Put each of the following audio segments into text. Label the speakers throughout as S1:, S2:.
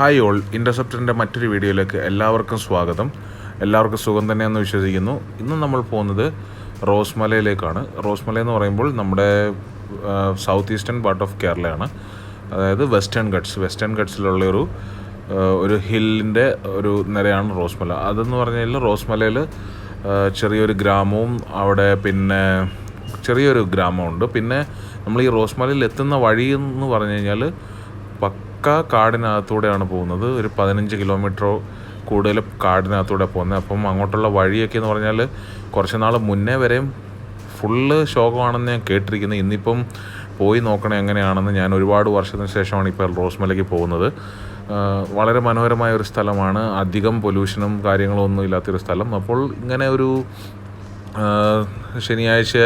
S1: Hi all, ഇൻ്റർസെപ്റ്ററിൻ്റെ മറ്റൊരു വീഡിയോയിലേക്ക് എല്ലാവർക്കും സ്വാഗതം. എല്ലാവർക്കും സുഖം തന്നെയെന്ന് വിശ്വസിക്കുന്നു. ഇന്ന് നമ്മൾ പോകുന്നത് റോസ്മലയിലേക്കാണ്. റോസ്മല എന്ന് പറയുമ്പോൾ നമ്മുടെ സൗത്ത് ഈസ്റ്റേൺ പാർട്ട് ഓഫ് കേരളയാണ്. അതായത് വെസ്റ്റേൺ ഗട്ട്സിലുള്ളൊരു ഒരു ഹില്ലിൻ്റെ ഒരു നിരയാണ് റോസ്മല. അതെന്ന് പറഞ്ഞു കഴിഞ്ഞാൽ റോസ്മലയിൽ ചെറിയൊരു ഗ്രാമവും അവിടെ പിന്നെ ചെറിയൊരു ഗ്രാമമുണ്ട്. പിന്നെ നമ്മൾ ഈ റോസ്മലയിൽ എത്തുന്ന വഴി എന്ന് പറഞ്ഞു കഴിഞ്ഞാൽ കാടിനകത്തൂടെയാണ് പോകുന്നത്. ഒരു 15 കിലോമീറ്ററോ കൂടുതൽ കാടിനകത്തൂടെ പോകുന്നത്. അപ്പം അങ്ങോട്ടുള്ള വഴിയൊക്കെ എന്ന് പറഞ്ഞാൽ കുറച്ച് നാൾ മുന്നേ വരെയും ഫുള്ള് ശോകമാണെന്ന് ഞാൻ കേട്ടിരിക്കുന്നത്. ഇന്നിപ്പം പോയി നോക്കണേ എങ്ങനെയാണെന്ന്. ഞാൻ ഒരുപാട് വർഷത്തിന് ശേഷമാണ് ഇപ്പോൾ റോസ്മലയ്ക്ക് പോകുന്നത്. വളരെ മനോഹരമായ ഒരു സ്ഥലമാണ്. അധികം പൊല്യൂഷനും കാര്യങ്ങളും ഒന്നും ഇല്ലാത്തൊരു സ്ഥലം. അപ്പോൾ ഇങ്ങനെ ഒരു ശനിയാഴ്ച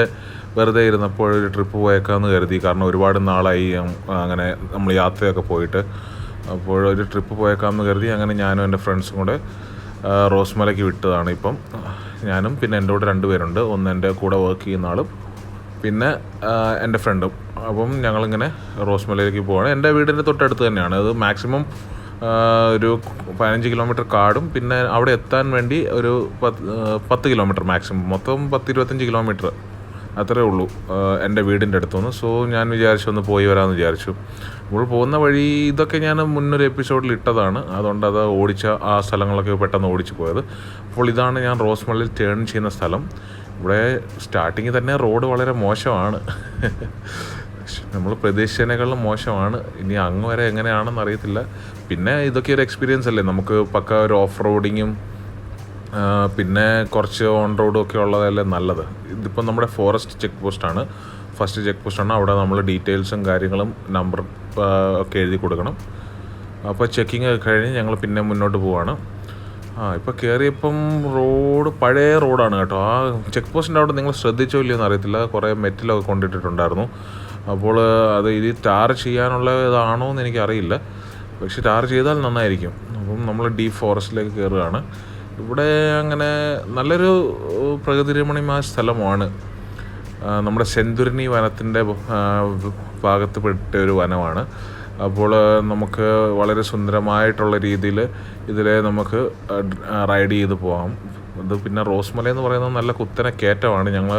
S1: വെറുതെ ഇരുന്നപ്പോൾ ഒരു ട്രിപ്പ് പോയേക്കാമെന്ന് കരുതി. കാരണം ഒരുപാട് നാളായി അങ്ങനെ നമ്മൾ യാത്രയൊക്കെ പോയിട്ട്. അപ്പോൾ ഒരു ട്രിപ്പ് പോയേക്കാമെന്ന് കരുതി. അങ്ങനെ ഞാനും എൻ്റെ ഫ്രണ്ട്സും കൂടെ റോസ്മലയ്ക്ക് വിട്ടതാണ്. ഇപ്പം ഞാനും പിന്നെ എൻ്റെ കൂടെ 2 പേരുണ്ട്. ഒന്ന് എൻ്റെ കൂടെ വർക്ക് ചെയ്യുന്ന ആളും പിന്നെ എൻ്റെ ഫ്രണ്ടും. അപ്പം ഞങ്ങളിങ്ങനെ റോസ്മലയിലേക്ക് പോവാണ്. എൻ്റെ വീടിൻ്റെ തൊട്ടടുത്ത് തന്നെയാണ്. അത് മാക്സിമം ഒരു 15 കിലോമീറ്റർ കാടും പിന്നെ അവിടെ എത്താൻ വേണ്ടി ഒരു 10 കിലോമീറ്റർ മാക്സിമം, മൊത്തം 10-25 കിലോമീറ്റർ അത്രേ ഉള്ളൂ എൻ്റെ വീടിൻ്റെ അടുത്തുനിന്ന്. സോ ഞാൻ വിചാരിച്ചു ഒന്ന് പോയി വരാമെന്ന് വിചാരിച്ചു. നമ്മൾ പോകുന്ന വഴി ഇതൊക്കെ ഞാൻ മുന്നൊരു എപ്പിസോഡിൽ ഇട്ടതാണ്. അതുകൊണ്ട് അത് ആ സ്ഥലങ്ങളൊക്കെ പെട്ടെന്ന് ഓടിച്ചു പോയത്. അപ്പോൾ ഇതാണ് ഞാൻ റോസ്മലയിൽ ടേൺ ചെയ്യുന്ന സ്ഥലം. ഇവിടെ സ്റ്റാർട്ടിങ്ങിൽ തന്നെ റോഡ് വളരെ മോശമാണ്. നമ്മൾ പ്രതീക്ഷിച്ചതിനേക്കാളും മോശമാണ്. ഇനി അങ്ങ് വരെ എങ്ങനെയാണെന്ന് അറിയത്തില്ല. പിന്നെ ഇതൊക്കെ ഒരു എക്സ്പീരിയൻസ് അല്ലേ നമുക്ക്. പക്ക ഒരു ഓഫ് റോഡിങ്ങും പിന്നെ കുറച്ച് ഓൺ റോഡും ഒക്കെ ഉള്ളതല്ലേ നല്ലത്. ഇതിപ്പം നമ്മുടെ ഫോറസ്റ്റ് ചെക്ക് പോസ്റ്റാണ്, ഫസ്റ്റ് ചെക്ക് പോസ്റ്റാണ്. അവിടെ നമ്മൾ ഡീറ്റെയിൽസും കാര്യങ്ങളും നമ്പർ ഒക്കെ എഴുതി കൊടുക്കണം. അപ്പോൾ ചെക്കിങ് ഒക്കെ കഴിഞ്ഞ് ഞങ്ങൾ പിന്നെ മുന്നോട്ട് പോവാണ്. ഇപ്പോൾ കയറിയപ്പം പഴയ റോഡാണ് കേട്ടോ. ആ ചെക്ക് പോസ്റ്റിൻ്റെ അവിടെ നിങ്ങൾ ശ്രദ്ധിച്ചോ ഇല്ലയോ എന്ന് അറിയത്തില്ല. കുറേ മെറ്റലൊക്കെ കൊണ്ടിട്ടിട്ടുണ്ടായിരുന്നു. അപ്പോൾ അത് ഇത് ടാർ ചെയ്യാനുള്ള ഇതാണോ എന്ന് എനിക്കറിയില്ല. പക്ഷെ ടാർ ചെയ്താൽ നന്നായിരിക്കും. അപ്പം നമ്മൾ ഡീപ്പ് ഫോറസ്റ്റിലേക്ക് കയറുകയാണ്. ഇവിടെ അങ്ങനെ നല്ലൊരു പ്രകൃതിരമണീയമായ സ്ഥലമാണ്. നമ്മുടെ സെന്തുരിണി വനത്തിൻ്റെ ഭാഗത്ത് പെട്ട ഒരു വനമാണ്. അപ്പോൾ നമുക്ക് വളരെ സുന്ദരമായിട്ടുള്ള രീതിയിൽ ഇതിലെ നമുക്ക് റൈഡ് ചെയ്ത് പോകാം. ഇത് പിന്നെ റോസ്മല എന്ന് പറയുന്നത് നല്ല കുത്തനെ കയറ്റമാണ്. ഞങ്ങൾ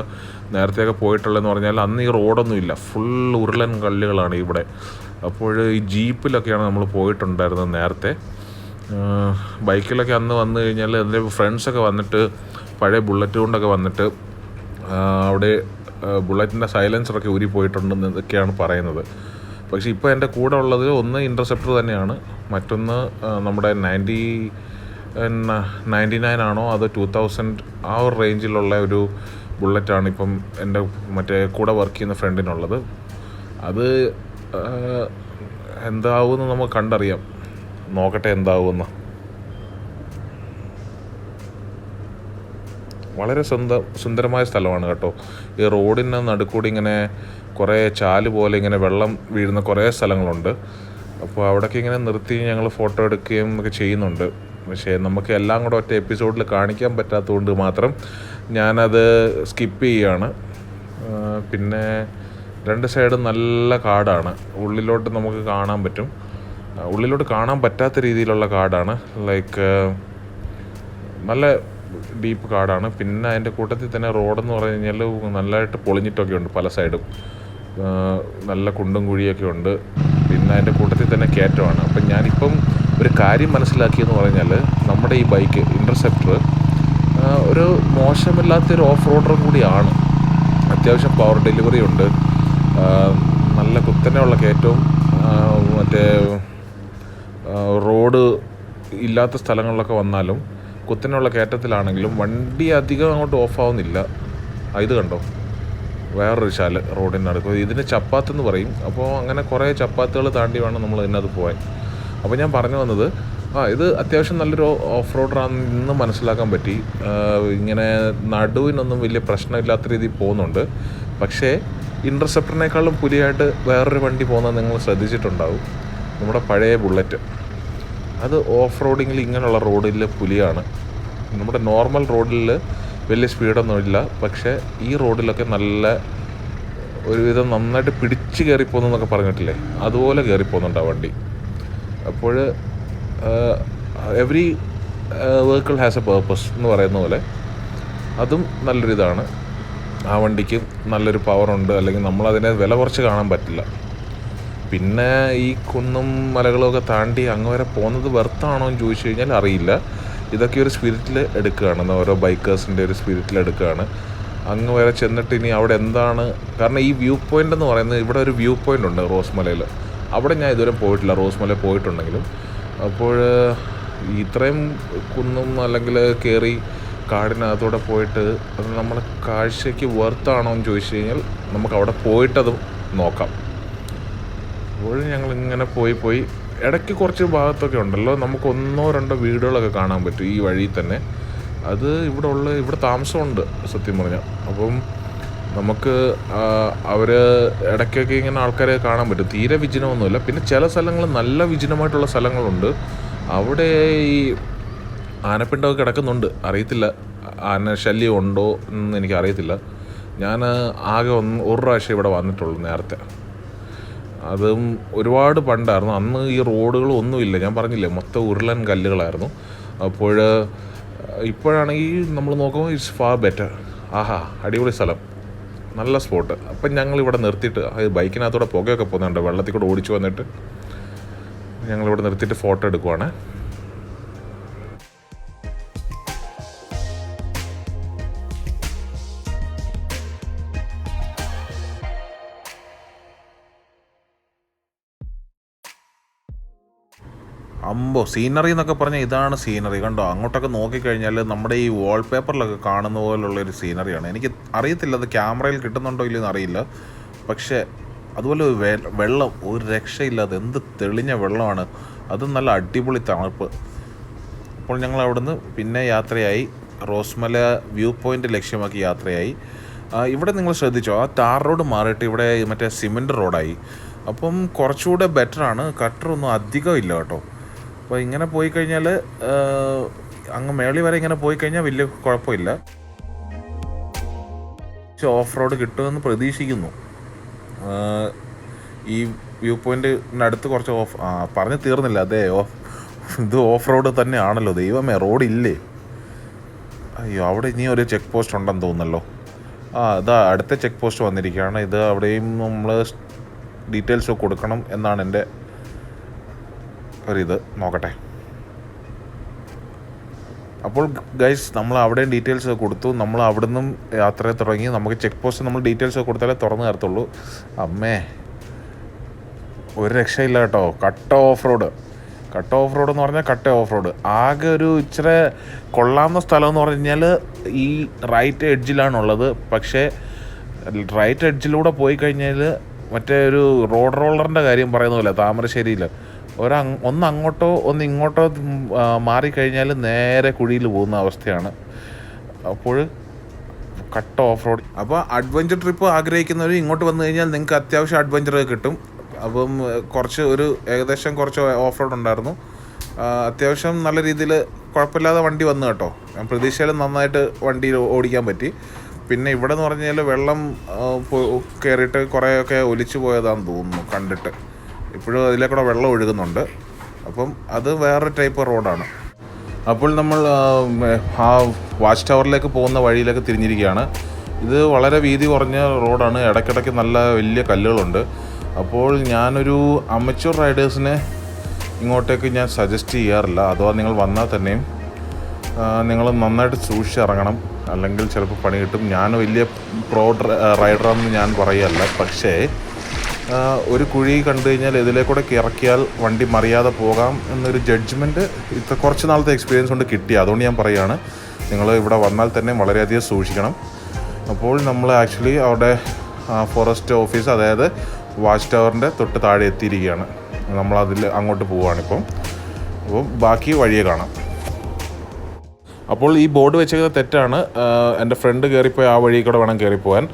S1: നേരത്തെയൊക്കെ പോയിട്ടുള്ളതെന്ന് പറഞ്ഞാൽ അന്ന് ഈ റോഡൊന്നുമില്ല, ഫുൾ ഉരുളൻ കല്ലുകളാണ് ഇവിടെ. അപ്പോൾ ഈ ജീപ്പിലൊക്കെയാണ് നമ്മൾ പോയിട്ടുണ്ടായിരുന്നത് നേരത്തെ. ബൈക്കിലൊക്കെ അന്ന് വന്നു കഴിഞ്ഞാൽ എൻ്റെ ഫ്രണ്ട്സൊക്കെ വന്നിട്ട് പഴയ ബുള്ളറ്റ് കൊണ്ടൊക്കെ വന്നിട്ട് അവിടെ ബുള്ളറ്റിൻ്റെ സൈലൻസറൊക്കെ ഊരി പോയിട്ടുണ്ടെന്നൊക്കെയാണ് പറയുന്നത്. പക്ഷേ ഇപ്പോൾ എൻ്റെ കൂടെ ഉള്ളത് ഒന്ന് ഇൻ്റർസെപ്റ്റർ തന്നെയാണ്, മറ്റൊന്ന് നമ്മുടെ 99 ആണോ അതോ 2000 ആ ഒരു റേഞ്ചിലുള്ള ഒരു ബുള്ളറ്റാണ് ഇപ്പം എൻ്റെ മറ്റേ കൂടെ വർക്ക് ചെയ്യുന്ന ഫ്രണ്ടിനുള്ളത്. അത് എന്താവുമെന്ന് നമുക്ക് കണ്ടറിയാം. നോക്കട്ടെ എന്താവുമെന്ന്. വളരെ സുന്ദരമായ സ്ഥലമാണ് കേട്ടോ. ഈ റോഡിന് നടുക്കൂടി ഇങ്ങനെ കുറേ ചാല് പോലെ ഇങ്ങനെ വെള്ളം വീഴുന്ന കുറേ സ്ഥലങ്ങളുണ്ട്. അപ്പോൾ അവിടെയൊക്കെ ഇങ്ങനെ നിർത്തി ഞങ്ങൾ ഫോട്ടോ എടുക്കുകയും ഒക്കെ ചെയ്യുന്നുണ്ട്. പക്ഷേ നമുക്ക് എല്ലാം കൂടെ ഒറ്റ എപ്പിസോഡിൽ കാണിക്കാൻ പറ്റാത്തതുകൊണ്ട് മാത്രം ഞാനത് സ്കിപ്പ് ചെയ്യുകയാണ്. പിന്നെ 2 സൈഡും നല്ല കാടാണ്. ഉള്ളിലോട്ട് നമുക്ക് കാണാൻ പറ്റും. ഉള്ളിലോട്ട് കാണാൻ പറ്റാത്ത രീതിയിലുള്ള കാടാണ്. ലൈക്ക് നല്ല ഡീപ്പ് കാടാണ്. പിന്നെ അതിൻ്റെ കൂട്ടത്തിൽ തന്നെ റോഡെന്ന് പറഞ്ഞു കഴിഞ്ഞാൽ നല്ലതായിട്ട് പൊളിഞ്ഞിട്ടൊക്കെ ഉണ്ട്. പല സൈഡും നല്ല കുണ്ടും കുഴിയൊക്കെ ഉണ്ട്. പിന്നെ അതിൻ്റെ കൂട്ടത്തിൽ തന്നെ കയറ്റമാണ്. അപ്പം ഞാനിപ്പം ഒരു കാര്യം മനസ്സിലാക്കിയെന്ന് പറഞ്ഞാൽ നമ്മുടെ ഈ ബൈക്ക് ഇൻ്റർസെപ്റ്റർ ഒരു മോശമില്ലാത്തൊരു ഓഫ് റോഡറും കൂടിയാണ്. അത്യാവശ്യം പവർ ഡെലിവറി ഉണ്ട്. നല്ല കുത്തനെയുള്ള കയറ്റവും മറ്റേ റോഡ് ഇല്ലാത്ത സ്ഥലങ്ങളിലൊക്കെ വന്നാലും കുത്തനെയുള്ള കയറ്റത്തിലാണെങ്കിലും വണ്ടി അധികം അങ്ങോട്ട് ഓഫാവുന്നില്ല. ഇത് കണ്ടോ, വേറൊരു ശാല റോഡിൻ്റെ അടുത്ത്. ഇതിന് ചപ്പാത്തെന്ന് പറയും. അപ്പോൾ അങ്ങനെ കുറേ ചപ്പാത്തുകൾ താണ്ടി വേണം നമ്മൾ ഇതിനകത്ത് പോകാൻ. അപ്പോൾ ഞാൻ പറഞ്ഞു വന്നത് ഇത് അത്യാവശ്യം നല്ലൊരു ഓഫ് റോഡറാണെന്ന് മനസ്സിലാക്കാൻ പറ്റി. ഇങ്ങനെ നടുവിനൊന്നും വലിയ പ്രശ്നമില്ലാത്ത രീതിയിൽ പോകുന്നുണ്ട്. പക്ഷേ ഇൻ്റർസെപ്റ്ററിനേക്കാളും പുലിയായിട്ട് വേറൊരു വണ്ടി പോകുന്നത് നിങ്ങൾ ശ്രദ്ധിച്ചിട്ടുണ്ടാവും. നമ്മുടെ പഴയ ബുള്ളറ്റ്. അത് ഓഫ് റോഡിങ്ങിൽ ഇങ്ങനെയുള്ള റോഡിൽ പുലിയാണ്. നമ്മുടെ നോർമൽ റോഡിൽ വലിയ സ്പീഡൊന്നുമില്ല. പക്ഷേ ഈ റോഡിലൊക്കെ നല്ല ഒരുവിധം നന്നായിട്ട് പിടിച്ച് കയറിപ്പോകുന്നതെന്നൊക്കെ പറഞ്ഞിട്ടില്ലേ, അതുപോലെ കയറിപ്പോകുന്നുണ്ട് ആ വണ്ടി. അപ്പോൾ every vehicle has A purpose എന്ന് പറയുന്ന പോലെ അതും നല്ലൊരിതാണ്. ആ വണ്ടിക്ക് നല്ലൊരു പവറുണ്ട്, അല്ലെങ്കിൽ നമ്മളതിനെ വില കുറച്ച് കാണാൻ പറ്റില്ല. പിന്നെ ഈ കുന്നും മലകളും ഒക്കെ താണ്ടി അങ്ങ് വരെ പോകുന്നത് വെർത്താണോ എന്ന് ചോദിച്ചു കഴിഞ്ഞാൽ അറിയില്ല. ഇതൊക്കെ ഒരു സ്പിരിറ്റിൽ എടുക്കുകയാണ്, ഓരോ ബൈക്കേഴ്സിൻ്റെ ഒരു സ്പിരിറ്റിൽ എടുക്കുകയാണ്. അങ്ങ് വരെ ചെന്നിട്ട് ഇനി അവിടെ എന്താണ്, കാരണം ഈ വ്യൂ പോയിൻ്റ് എന്ന് പറയുന്നത്, ഇവിടെ ഒരു വ്യൂ പോയിൻ്റ് ഉണ്ട് റോസ്മലയിൽ. അവിടെ ഞാൻ ഇതുവരെ പോയിട്ടില്ല, റോസ്മലയിൽ പോയിട്ടുണ്ടെങ്കിലും. അപ്പോൾ ഇത്രയും കുന്നും അല്ലെങ്കിൽ കയറി കാടിനകത്തൂടെ പോയിട്ട് അത് നമ്മളെ കാഴ്ചയ്ക്ക് വെർത്താണോ എന്ന് ചോദിച്ചു കഴിഞ്ഞാൽ നമുക്ക് അവിടെ പോയിട്ടതും നോക്കാം. അപ്പോൾ ഞങ്ങളിങ്ങനെ പോയി ഇടയ്ക്ക് കുറച്ച് ഭാഗത്തൊക്കെ ഉണ്ടല്ലോ നമുക്ക് 1-2 വീടുകളൊക്കെ കാണാൻ പറ്റും ഈ വഴിയിൽ തന്നെ. അത് ഇവിടെ താമസമുണ്ട് സത്യം പറഞ്ഞാൽ. അപ്പം നമുക്ക് അവർ ഇടയ്ക്കൊക്കെ ഇങ്ങനെ ആൾക്കാരെ കാണാൻ പറ്റും. തീരെ വിജനമൊന്നുമില്ല. പിന്നെ ചില സ്ഥലങ്ങൾ നല്ല വിജനമായിട്ടുള്ള സ്ഥലങ്ങളുണ്ട്. അവിടെ ഈ ആനപ്പിണ്ടമൊക്കെ കിടക്കുന്നുണ്ട്. അറിയത്തില്ല ആന ശല്യം ഉണ്ടോ എന്ന് എനിക്കറിയത്തില്ല. ഞാൻ ആകെ ഒരു പ്രാവശ്യം ഇവിടെ വന്നിട്ടുള്ളൂ നേരത്തെ. അതും ഒരുപാട് പണ്ടായിരുന്നു. അന്ന് ഈ റോഡുകളൊന്നുമില്ല. ഞാൻ പറഞ്ഞില്ലേ, മൊത്തം ഉരുളൻ കല്ലുകളായിരുന്നു. അപ്പോൾ ഇപ്പോഴാണെങ്കിൽ നമ്മൾ നോക്കുമ്പോൾ ഇറ്റ്സ് ഫാർ ബെറ്റർ. ആഹാ, അടിപൊളി സ്ഥലം, നല്ല സ്പോട്ട്. അപ്പം ഞങ്ങളിവിടെ നിർത്തിയിട്ട്, ബൈക്കിനകത്തൂടെ പുകയൊക്കെ പോകുന്നുണ്ട്, വെള്ളത്തിൽ കൂടെ ഓടിച്ചു വന്നിട്ട് ഞങ്ങളിവിടെ നിർത്തിയിട്ട് ഫോട്ടോ എടുക്കുവാണ്. സീനറി എന്നൊക്കെ പറഞ്ഞാൽ ഇതാണ് സീനറി. കണ്ടോ, അങ്ങോട്ടൊക്കെ നോക്കിക്കഴിഞ്ഞാൽ നമ്മുടെ ഈ വാൾപേപ്പറിലൊക്കെ കാണുന്ന പോലുള്ളൊരു സീനറിയാണ്. എനിക്ക് അറിയത്തില്ല അത് ക്യാമറയിൽ കിട്ടുന്നുണ്ടോ ഇല്ലെന്ന് അറിയില്ല. പക്ഷേ അതുപോലെ വെള്ളം ഒരു രക്ഷയില്ലാതെ എന്ത് തെളിഞ്ഞ വെള്ളമാണ്. അതും നല്ല അടിപൊളി തണുപ്പ്. അപ്പോൾ ഞങ്ങൾ അവിടുന്ന് പിന്നെ യാത്രയായി, റോസ്മല വ്യൂ പോയിൻ്റ് ലക്ഷ്യമാക്കി യാത്രയായി. ഇവിടെ നിങ്ങൾ ശ്രദ്ധിച്ചോ, ആ ടാർ റോഡ് മാറിയിട്ട് ഇവിടെ മറ്റേ സിമെൻറ്റ് റോഡായി. അപ്പം കുറച്ചുകൂടെ ബെറ്ററാണ്. കട്ടറൊന്നും അധികം ഇല്ല കേട്ടോ. അപ്പോൾ ഇങ്ങനെ പോയി കഴിഞ്ഞാൽ അങ്ങ് മേളി വരെ ഇങ്ങനെ പോയി കഴിഞ്ഞാൽ വലിയ കുഴപ്പമില്ല. ഓഫ് റോഡ് കിട്ടുമെന്ന് പ്രതീക്ഷിക്കുന്നു. ഈ വ്യൂ പോയിൻറ്റിനടുത്ത് കുറച്ച് പറഞ്ഞ് തീർന്നില്ല. അതെ, ഇത് ഓഫ് റോഡ് തന്നെയാണല്ലോ. ദൈവമേ, റോഡില്ലേ? അയ്യോ, അവിടെ ഇനി ഒരു ചെക്ക് പോസ്റ്റ് ഉണ്ടെന്ന് തോന്നുന്നല്ലോ. ഇതാ അടുത്ത ചെക്ക് പോസ്റ്റ് വന്നിരിക്കുകയാണ്. ഇത് അവിടെയും നമ്മൾ ഡീറ്റെയിൽസ് കൊടുക്കണം എന്നാണ് എൻ്റെ ഒരിത്. നോക്കട്ടെ. അപ്പോൾ ഗൈസ്, നമ്മൾ അവിടെയും ഡീറ്റെയിൽസ് കൊടുത്തു. നമ്മൾ അവിടെ നിന്നും യാത്ര തുടങ്ങി. നമുക്ക് ചെക്ക് പോസ്റ്റ് നമ്മൾ ഡീറ്റെയിൽസ് കൊടുത്താലേ തുറന്നു തരത്തുള്ളൂ. അമ്മേ, ഒരു രക്ഷയില്ല കേട്ടോ. കട്ട് ഓഫ് റോഡ് എന്ന് പറഞ്ഞാൽ കട്ട് ഓഫ് റോഡ്. ആകെ ഒരു ഇച്ചിരി കൊള്ളാവുന്ന സ്ഥലം എന്ന് പറഞ്ഞു കഴിഞ്ഞാൽ ഈ റൈറ്റ് എഡ്ജിലാണുള്ളത്. പക്ഷേ റൈറ്റ് എഡ്ജിലൂടെ പോയി കഴിഞ്ഞാൽ മറ്റേ ഒരു റോഡ് റോളറിൻ്റെ കാര്യം പറയുന്ന പോലെ താമരശ്ശേരിയിൽ ഒന്ന് അങ്ങോട്ടോ ഒന്ന് ഇങ്ങോട്ടോ മാറിക്കഴിഞ്ഞാൽ നേരെ കുഴിയിൽ പോകുന്ന അവസ്ഥയാണ്. അപ്പോൾ കട്ട് ഓഫ് റോഡ്. അപ്പോൾ അഡ്വഞ്ചർ ട്രിപ്പ് ആഗ്രഹിക്കുന്നവർ ഇങ്ങോട്ട് വന്നു കഴിഞ്ഞാൽ നിങ്ങൾക്ക് അത്യാവശ്യം അഡ്വഞ്ചർ കിട്ടും. അപ്പം ഏകദേശം കുറച്ച് ഓഫ് റോഡ് ഉണ്ടായിരുന്നു. അത്യാവശ്യം നല്ല രീതിയിൽ കുഴപ്പമില്ലാതെ വണ്ടി വന്നു കേട്ടോ. ഞാൻ പ്രതീക്ഷയിലും നന്നായിട്ട് വണ്ടി ഓടിക്കാൻ പറ്റി. പിന്നെ ഇവിടെ എന്ന് പറഞ്ഞു കഴിഞ്ഞാൽ വെള്ളം കയറിയിട്ട് കുറേയൊക്കെ ഒലിച്ചു പോയതാണെന്ന് തോന്നുന്നു കണ്ടിട്ട്. ഇപ്പോഴും അതിലേക്കൂടെ വെള്ളം ഒഴുകുന്നുണ്ട്. അപ്പം അത് വേറൊരു ടൈപ്പ് റോഡാണ്. അപ്പോൾ നമ്മൾ ആ വാച്ച് ടവറിലേക്ക് പോകുന്ന വഴിയിലേക്ക് തിരിഞ്ഞിരിക്കുകയാണ്. ഇത് വളരെ വീതി കുറഞ്ഞ റോഡാണ്. ഇടയ്ക്കിടയ്ക്ക് നല്ല വലിയ കല്ലുകളുണ്ട്. അപ്പോൾ ഞാനൊരു അമച്വർ റൈഡേഴ്സിനെ ഇങ്ങോട്ടേക്ക് ഞാൻ സജസ്റ്റ് ചെയ്യാറില്ല. അഥവാ നിങ്ങൾ വന്നാൽ തന്നെയും നിങ്ങൾ നന്നായിട്ട് സൂക്ഷിച്ചിറങ്ങണം, അല്ലെങ്കിൽ ചിലപ്പോൾ പണി കിട്ടും. ഞാൻ വലിയ പ്രോ റൈഡറാണെന്ന് ഞാൻ പറയുകയല്ല. പക്ഷേ ഒരു കുഴി കണ്ടു കഴിഞ്ഞാൽ ഇതിലേക്കൂടെ ഇറക്കിയാൽ വണ്ടി മറിയാതെ പോകാം എന്നൊരു ജഡ്ജ്മെൻറ്റ് കുറച്ച് നാളത്തെ എക്സ്പീരിയൻസ് കൊണ്ട് കിട്ടി. അതുകൊണ്ട് ഞാൻ പറയുകയാണ്, നിങ്ങൾ ഇവിടെ വന്നാൽ തന്നെ വളരെയധികം സൂക്ഷിക്കണം. അപ്പോൾ നമ്മൾ ആക്ച്വലി അവിടെ ഫോറസ്റ്റ് ഓഫീസ്, അതായത് വാച്ച് ടവറിൻ്റെ തൊട്ട് താഴെ എത്തിയിരിക്കുകയാണ്. നമ്മളതിൽ അങ്ങോട്ട് പോവുകയാണിപ്പം. അപ്പോൾ ബാക്കി വഴിയെ കാണാം. അപ്പോൾ ഈ ബോർഡ് വെച്ചത് തെറ്റാണ്. എൻ്റെ ഫ്രണ്ട് കയറിപ്പോയി ആ വഴി കൂടെ വേണം കയറിപ്പോകാൻ.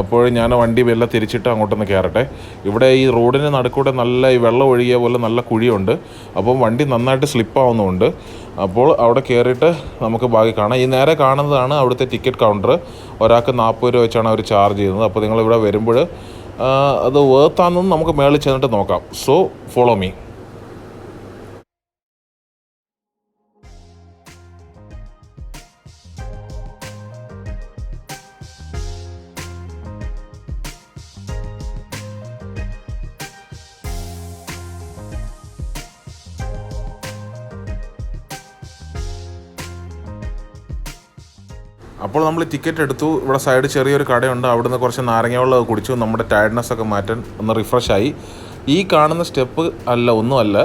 S1: അപ്പോൾ ഞാൻ വണ്ടി വെള്ളം തിരിച്ചിട്ട് അങ്ങോട്ടൊന്ന് കയറട്ടെ. ഇവിടെ ഈ റോഡിന് നടുക്കൂടെ നല്ല ഈ വെള്ളം ഒഴുകിയ പോലെ നല്ല കുഴിയുണ്ട്. അപ്പം വണ്ടി നന്നായിട്ട് സ്ലിപ്പാവുന്നുമുണ്ട്. അപ്പോൾ അവിടെ കയറിയിട്ട് നമുക്ക് ബാക്കി കാണാം. ഈ നേരെ കാണുന്നതാണ് അവിടുത്തെ ടിക്കറ്റ് കൗണ്ടർ. ഒരാൾക്ക് 40 രൂപ വെച്ചാണ് അവർ ചാർജ് ചെയ്യുന്നത്. അപ്പോൾ നിങ്ങളിവിടെ വരുമ്പോൾ അത് വേർത്താണെന്ന് നമുക്ക് മേളിൽ ചെന്നിട്ട് നോക്കാം. So follow me. അപ്പോൾ നമ്മൾ ടിക്കറ്റ് എടുത്തു. ഇവിടെ സൈഡ് ചെറിയൊരു കടയുണ്ട്, അവിടുന്ന് കുറച്ച് നാരങ്ങ വെള്ളം കുടിച്ചു. നമ്മുടെ ടയർഡ്നെസ്സൊക്കെ മാറ്റാൻ ഒന്ന് റിഫ്രഷായി. ഈ കാണുന്ന സ്റ്റെപ്പ് അല്ല, ഒന്നുമല്ല,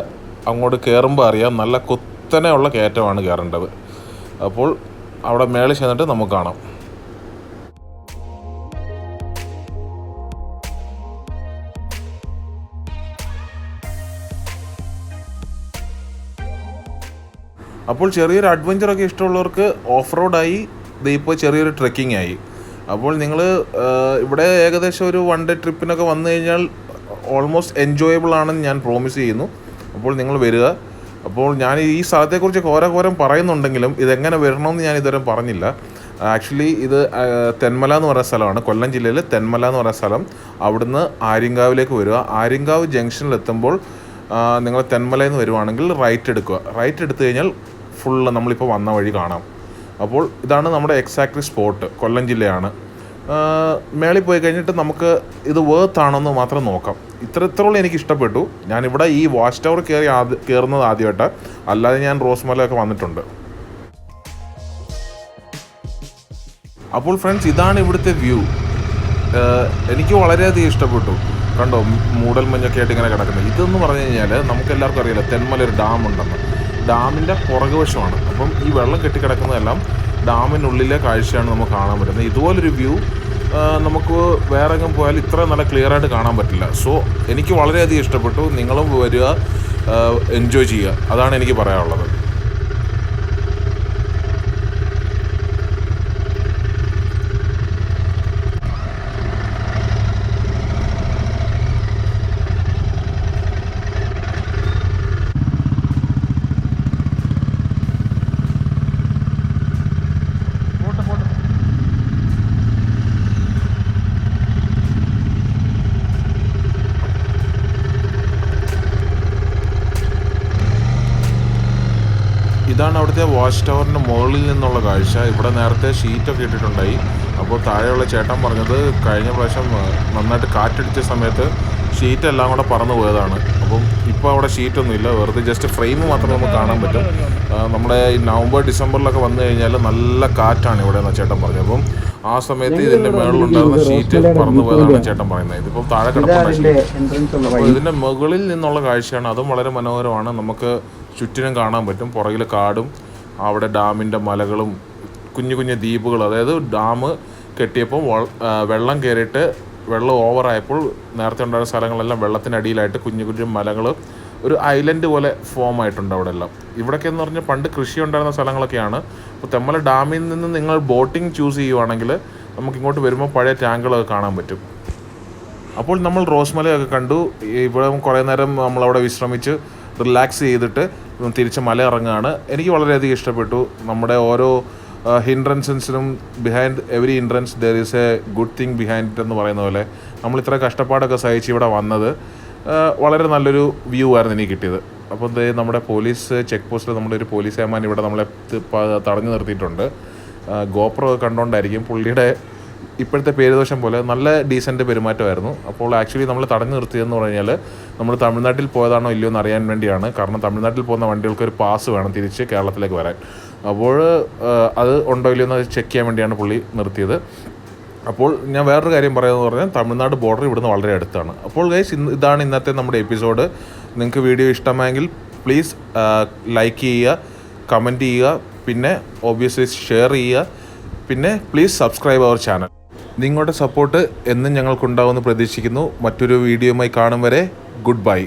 S1: അങ്ങോട്ട് കയറുമ്പോൾ അറിയാം, നല്ല കുത്തനെയുള്ള കയറ്റമാണ് കയറേണ്ടത്. അപ്പോൾ അവിടെ മേളിൽ ചെന്നിട്ട് നമുക്ക് കാണാം. അപ്പോൾ ചെറിയൊരു അഡ്വഞ്ചറൊക്കെ ഇഷ്ടമുള്ളവർക്ക് ഓഫ് റോഡായി, ഇപ്പോൾ ചെറിയൊരു ട്രെക്കിംഗ് ആയി. അപ്പോൾ നിങ്ങൾ ഇവിടെ ഏകദേശം ഒരു 1 ഡേ ട്രിപ്പിനൊക്കെ വന്നു കഴിഞ്ഞാൽ ഓൾമോസ്റ്റ് എൻജോയബിൾ ആണെന്ന് ഞാൻ പ്രോമിസ് ചെയ്യുന്നു. അപ്പോൾ നിങ്ങൾ വരിക. അപ്പോൾ ഞാൻ ഈ സ്ഥലത്തെക്കുറിച്ച് ഘോരം പറയുന്നുണ്ടെങ്കിലും ഇതെങ്ങനെ വരണമെന്ന് ഞാൻ ഇതുവരെ പറഞ്ഞില്ല. ആക്ച്വലി ഇത് തെന്മല എന്ന് പറയുന്ന സ്ഥലമാണ്, കൊല്ലം ജില്ലയിൽ തെന്മല എന്ന് പറയുന്ന സ്ഥലം. അവിടുന്ന് ആര്യങ്കാവിലേക്ക് വരിക. ആര്യങ്കാവ് ജംഗ്ഷനിലെത്തുമ്പോൾ നിങ്ങൾ തെന്മലയിൽ നിന്ന് വരുവാണെങ്കിൽ റൈറ്റ് എടുക്കുക. റൈറ്റ് എടുത്തു കഴിഞ്ഞാൽ ഫുള്ള് നമ്മളിപ്പോൾ വന്ന വഴി കാണാം. അപ്പോൾ ഇതാണ് നമ്മുടെ എക്സാക്റ്റ് സ്പോട്ട്, കൊല്ലം ജില്ലയാണ്. മേളിൽ പോയി കഴിഞ്ഞിട്ട് നമുക്ക് ഇത് വേർത്താണെന്ന് മാത്രം നോക്കാം. ഇത്രത്തോളം എനിക്ക് ഇഷ്ടപ്പെട്ടു. ഞാനിവിടെ ഈ വാച്ച് ടവർ കയറുന്നത് ആദ്യമായിട്ടാണ്, അല്ലാതെ ഞാൻ റോസ്മലയൊക്കെ വന്നിട്ടുണ്ട്. അപ്പോൾ ഫ്രണ്ട്സ്, ഇതാണ് ഇവിടുത്തെ വ്യൂ. എനിക്ക് വളരെയധികം ഇഷ്ടപ്പെട്ടു. കണ്ടോ, മൂടൽ മഞ്ഞൊക്കെ ആയിട്ട് ഇങ്ങനെ കിടക്കുന്നത്. ഇതെന്ന് പറഞ്ഞു കഴിഞ്ഞാൽ നമുക്ക് എല്ലാവർക്കും അറിയില്ല, തെന്മല ഒരു ഡാം ഉണ്ടെന്ന്. ഡാമിൻ്റെ പുറകുവശമാണ്. അപ്പം ഈ വെള്ളം കെട്ടിക്കിടക്കുന്നതെല്ലാം ഡാമിനുള്ളിലെ കാഴ്ചയാണ് നമുക്ക് കാണാൻ പറ്റുന്നത്. ഇതുപോലൊരു വ്യൂ നമുക്ക് വേറെ എങ്ങും പോയാൽ ഇത്ര നല്ല ക്ലിയറായിട്ട് കാണാൻ പറ്റില്ല. സോ എനിക്ക് വളരെയധികം ഇഷ്ടപ്പെട്ടു. നിങ്ങളും വരിക, എൻജോയ് ചെയ്യുക, അതാണ് എനിക്ക് പറയാനുള്ളത്. ഇതാണ് അവിടുത്തെ വാച്ച് ടവറിൻ്റെ മുകളിൽ നിന്നുള്ള കാഴ്ച. ഇവിടെ നേരത്തെ ഷീറ്റൊക്കെ ഇട്ടിട്ടുണ്ടായി. അപ്പോൾ താഴെയുള്ള ചേട്ടൻ പറഞ്ഞത് കഴിഞ്ഞ പ്രാവശ്യം നന്നായിട്ട് കാറ്റടിച്ച സമയത്ത് ഷീറ്റെല്ലാം കൂടെ പറന്നു പോയതാണ്. അപ്പം ഇപ്പോൾ അവിടെ ഷീറ്റൊന്നുമില്ല, വെറുതെ ജസ്റ്റ് ഫ്രെയിം മാത്രമേ നമുക്ക് കാണാൻ പറ്റും. നമ്മുടെ ഈ നവംബർ ഡിസംബറിലൊക്കെ വന്നു കഴിഞ്ഞാൽ നല്ല കാറ്റാണ് ഇവിടെ എന്നാണ് ചേട്ടൻ പറഞ്ഞത്. അപ്പം ആ സമയത്ത് ഇതിൻ്റെ മുകളിലുണ്ടായിരുന്ന ഷീറ്റ് പറന്നു പോയതാണ് ചേട്ടൻ പറയുന്നത്. ഇതിപ്പോൾ താഴെ കിടപ്പുള്ള ഷീറ്റ്. അപ്പോൾ ഇതിൻ്റെ മുകളിൽ നിന്നുള്ള കാഴ്ചയാണ്, അതും വളരെ മനോഹരമാണ്. നമുക്ക് ചുറ്റിനും കാണാൻ പറ്റും. പുറകിൽ കാടും അവിടെ ഡാമിൻ്റെ മലകളും കുഞ്ഞു കുഞ്ഞു ദ്വീപുകൾ. അതായത് ഡാം കെട്ടിയപ്പോൾ വെള്ളം കയറിയിട്ട് വെള്ളം ഓവറായപ്പോൾ നേരത്തെ ഉണ്ടായിരുന്ന സ്ഥലങ്ങളെല്ലാം വെള്ളത്തിനടിയിലായിട്ട് കുഞ്ഞു കുഞ്ഞു മലകൾ, ഒരു ഐലൻഡ് പോലെ ഫോം ആയിട്ടുണ്ട് അവിടെ എല്ലാം. ഇവിടെയൊക്കെ എന്ന് പറഞ്ഞാൽ പണ്ട് കൃഷി ഉണ്ടായിരുന്ന സ്ഥലങ്ങളൊക്കെയാണ്. അപ്പോൾ തെന്മല ഡാമിൽ നിന്ന് നിങ്ങൾ ബോട്ടിംഗ് ചൂസ് ചെയ്യുവാണെങ്കിൽ നമുക്ക് ഇങ്ങോട്ട് വരുമ്പോൾ പഴയ ടാങ്കുകളൊക്കെ കാണാൻ പറ്റും. അപ്പോൾ നമ്മൾ റോസ്മലയൊക്കെ കണ്ടു. ഇവിടെ കുറേ നേരം നമ്മളവിടെ വിശ്രമിച്ച് റിലാക്സ് ചെയ്തിട്ട് തിരിച്ച് മല ഇറങ്ങുകയാണ്. എനിക്ക് വളരെയധികം ഇഷ്ടപ്പെട്ടു. നമ്മുടെ ഓരോ ഹിൻഡ്രൻസിനും behind every hindrance there is a good thing behind it എന്ന് പറയുന്ന പോലെ നമ്മൾ ഇത്ര കഷ്ടപ്പാടൊക്കെ സഹിച്ച് ഇവിടെ വന്നത് വളരെ നല്ലൊരു വ്യൂ ആയിരുന്നു എനിക്ക് കിട്ടിയത്. അപ്പോൾ നമ്മുടെ പോലീസ് ചെക്ക് പോസ്റ്റിൽ നമ്മുടെ ഒരു പോലീസ് ഏമാൻ ഇവിടെ നമ്മളെ തടഞ്ഞു നിർത്തിയിട്ടുണ്ട്. ഗോപ്രോ കണ്ടുകൊണ്ടായിരിക്കും, പുള്ളിയുടെ ഇപ്പോഴത്തെ പേരുദോഷം പോലെ നല്ല ഡീസൻറ്റ് പെരുമാറ്റമായിരുന്നു. അപ്പോൾ ആക്ച്വലി നമ്മൾ തടഞ്ഞു നിർത്തിയതെന്ന് പറഞ്ഞാൽ നമ്മൾ തമിഴ്നാട്ടിൽ പോയതാണോ ഇല്ലയോ എന്ന് അറിയാൻ വേണ്ടിയാണ്. കാരണം തമിഴ്നാട്ടിൽ പോകുന്ന വണ്ടികൾക്ക് ഒരു പാസ് വേണം തിരിച്ച് കേരളത്തിലേക്ക് വരാൻ. അപ്പോൾ അത് ഉണ്ടോ ഇല്ലയോ എന്ന് ചെക്ക് ചെയ്യാൻ വേണ്ടിയാണ് പുള്ളി നിർത്തിയത്. അപ്പോൾ ഞാൻ വേറൊരു കാര്യം പറയുന്നത് പറഞ്ഞാൽ തമിഴ്നാട് ബോർഡർ ഇവിടുന്ന് വളരെ അടുത്താണ്. അപ്പോൾ ഗൈസ്, ഇതാണ് ഇന്നത്തെ നമ്മുടെ എപ്പിസോഡ്. നിങ്ങൾക്ക് വീഡിയോ ഇഷ്ടമായെങ്കിൽ പ്ലീസ് ലൈക്ക് ചെയ്യുക, കമൻറ്റ് ചെയ്യുക, പിന്നെ ഒബ്വിയസ്ലി ഷെയർ ചെയ്യുക, പിന്നെ പ്ലീസ് സബ്സ്ക്രൈബ് അവർ ചാനൽ. നിങ്ങളുടെ സപ്പോർട്ട് എന്നും ഞങ്ങൾക്കുണ്ടാവുമെന്ന് പ്രതീക്ഷിക്കുന്നു. മറ്റൊരു വീഡിയോയുമായി കാണും വരെ ഗുഡ് ബൈ.